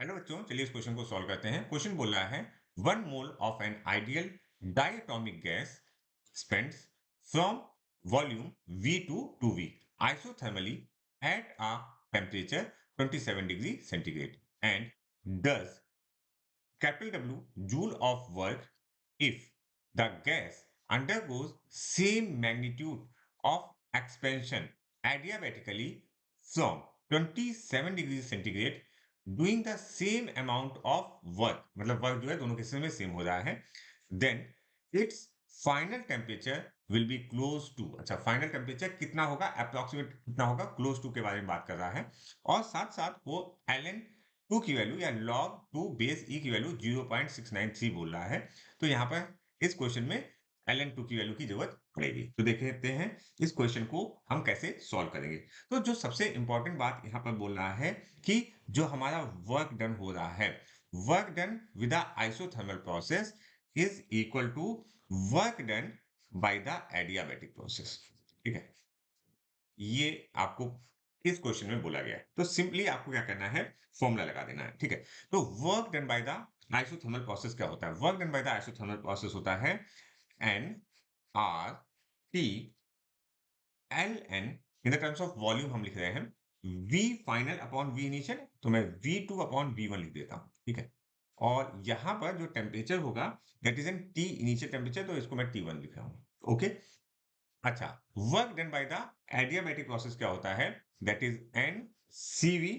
Hello बच्चों, चलिए इस क्वेश्चन को सॉल्व करते हैं। क्वेश्चन बोल रहा है 1 mole of an ideal diatomic gas spends from volume V2 to V isothermally at a temperature 27 degree centigrade and does capital W joule of work if the gas undergoes same magnitude of expansion adiabatically from 27 degrees centigrade doing the same amount of work, मतलब work जो है दोनों cases में same हो रहा है, then its final temperature will be close to. अच्छा, final temperature कितना होगा, अप्रोक्सीमेट कितना होगा, क्लोज टू के बारे में बात कर रहा है। और साथ साथ वो एल टू की वैल्यू या लॉग टू बेस ई की वैल्यू 0.693 बोल रहा है। तो यहाँ पर इस क्वेश्चन में एल टू की वैल्यू की जरूरत पड़ेगी। तो देखते हैं इस क्वेश्चन को हम कैसे सॉल्व करेंगे। तो जो सबसे इंपॉर्टेंट बात यहाँ पर बोल रहा है कि जो हमारा वर्क डन हो रहा है, work done with isothermal process is equal to work done by the adiabatic process. ठीक है, ये आपको इस क्वेश्चन में बोला गया है। तो सिंपली आपको क्या करना है, फॉर्मूला लगा देना है। ठीक है, तो work done by the isothermal process क्या होता है? Work done by the isothermal process होता है N R T L N. In the terms of volume हम लिख रहे हैं V final upon V initial, तो मैं V2 अपॉन V1 लिख देता हूं। ठीक है, और यहां पर जो टेम्परेचर होगा that is N T initial temperature, तो इसको मैं T1 लिख रहा हूं। ओके, अच्छा, work done by the adiabatic process क्या होता है? That is N CV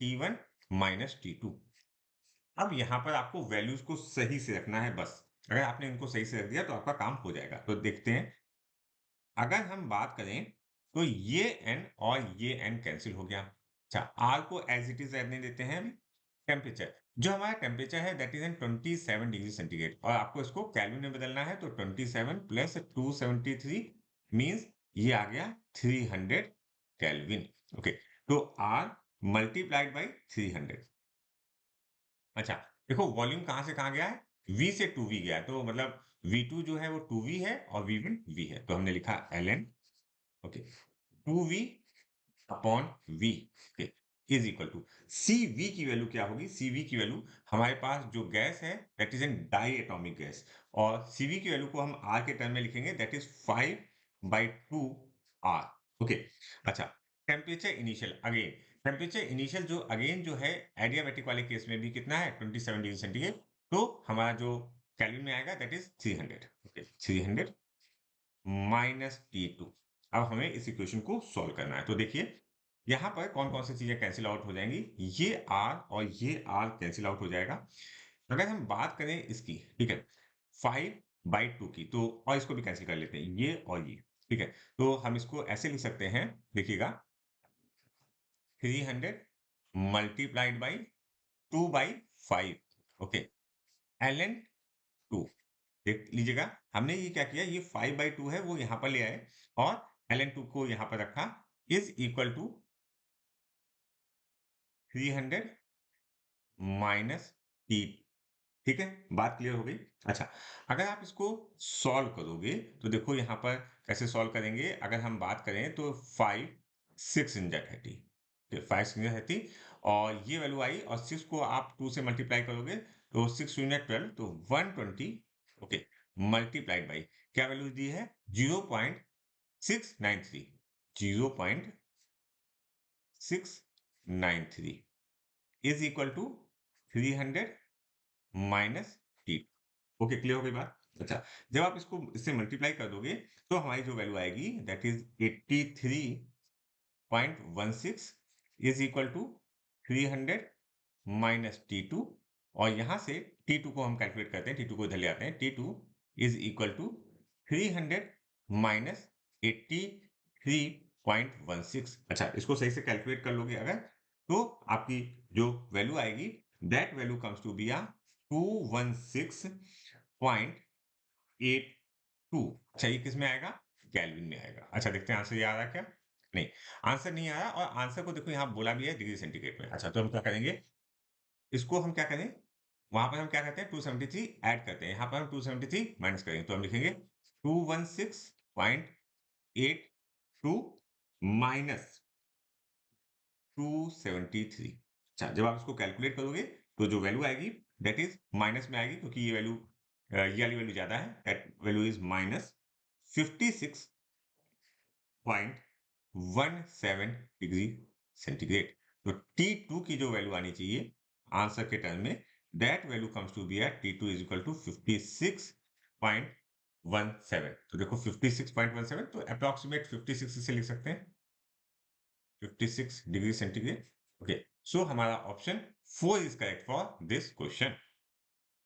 T1 minus T2। अब यहां पर आपको वैल्यूज को सही से रखना है बस। अगर आपने इनको सही से रख दिया तो आपका काम हो जाएगा। तो देखते हैं, अगर हम बात करें तो ये n और ये n कैंसिल हो गया। अच्छा, r को एज इट इज रहने देते हैं हम। टेम्परेचर, जो हमारा टेम्परेचर है that is in 27 degree centigrade, और आपको इसको केल्विन में बदलना है। तो 27 प्लस 273 मींस ये आ गया 300 केल्विन। ओके, तो r मल्टीप्लाइड बाई 300। अच्छा, देखो वॉल्यूम कहां से कहां गया है, V से 2V गया है, तो मतलब V2 जो है वो 2V है और V1 V है। तो हमने लिखा ln, okay, 2V upon V, okay, is equal to CV की वैल्यू क्या होगी? CV की वैल्यू, हमारे पास जो गैस है that is an diatomic gas, और CV की वैल्यू को हम R के टर्म में लिखेंगे दैट इज 5/2R। ओके, अच्छा, temperature initial again, temperature initial जो अगेन जो है एडियाबैटिक वाले केस में भी कितना है, 27 डिग्री सेंटीग्रेड। तो हमारा जो केल्विन में आएगा that is 300। Okay, 300 minus T2। अब हमें इस इक्वेशन को सॉल्व करना है। तो देखिए यहाँ पर कौन कौन सी चीजें कैंसिल आउट हो जाएंगी, ये R और ये R कैंसिल आउट हो जाएगा। अगर हम बात करें इसकी, ठीक है, 5/2 की, तो और इसको भी कैंसिल कर लेते हैं, ये और ये। ठीक है, तो हम इसको ऐसे लिख सकते हैं, देखिएगा, 300 मल्टीप्लाइड बाई 2/5। ओके, ln 2, देख लीजिएगा, हमने ये क्या किया, ये 5/2 है वो यहाँ पर ले आए और ln 2 को यहाँ पर रखा, is equal to 300 minus T. ठीक है, बात क्लियर हो गई। अच्छा, अगर आप इसको सॉल्व करोगे तो देखो यहाँ पर कैसे सॉल्व करेंगे। अगर हम बात करें तो 5 6 इन जैट 30, 5 6 और ये वैल्यू आई, और 6 को आप 2 से मल्टीप्लाई करोगे तो 6 × 12 तो 120। ओके, मल्टीप्लाइड बाई क्या वैल्यू दी है, 0.693, 0.693 is equal to 300 minus T. Okay, clear हो गई बात। अच्छा, जब आप इसको इससे मल्टीप्लाई कर दोगे तो हमारी जो वैल्यू आएगी that is 83.16 is equal to 300 minus T2, और यहां से T2 को हम कैलकुलेट करते हैं, T2 को इधर ले आते हैं, T2 is equal to 300 minus 83.16। अच्छा, इसको सही से कैलकुलेट कर लोगे अगर, तो आपकी जो वैल्यू आएगी that value comes to be 216.82। अच्छा, ये किस में आएगा, केल्विन में आएगा। अच्छा, देखते हैं आंसर ये आ रहा है क्या, नहीं, आंसर नहीं आ रहा, और आंसर को देखो यहाँ बोला भी है डिग्री सेंटीग्रेड में। अच्छा, तो हम क्या करेंगे, इसको हम क्या करें, वहां पर हम क्या करते हैं 273 ऐड करते हैं, यहाँ पर हम 273 माइनस करेंगे, तो हम लिखेंगे 216.82 माइनस 273। अच्छा, जब आप इसको कैलकुलेट करोगे तो जो वैल्यू आएगी दैट इज माइनस में आएगी, क्योंकि ये वैल्यू ये वाली वैल्यू ज्यादा है, that value is minus 56.17 degree centigrade. तो T2 की जो वैल्यू आनी चाहिए आंसर के टर्म में, that value comes to be at T2 is equal to 56.17। तो देखो 56.17, तो अप्रोक्सीमेट 56 से लिख सकते हैं, 56 डिग्री सेंटीग्रेड। ओके, सो हमारा option 4 is correct for this question.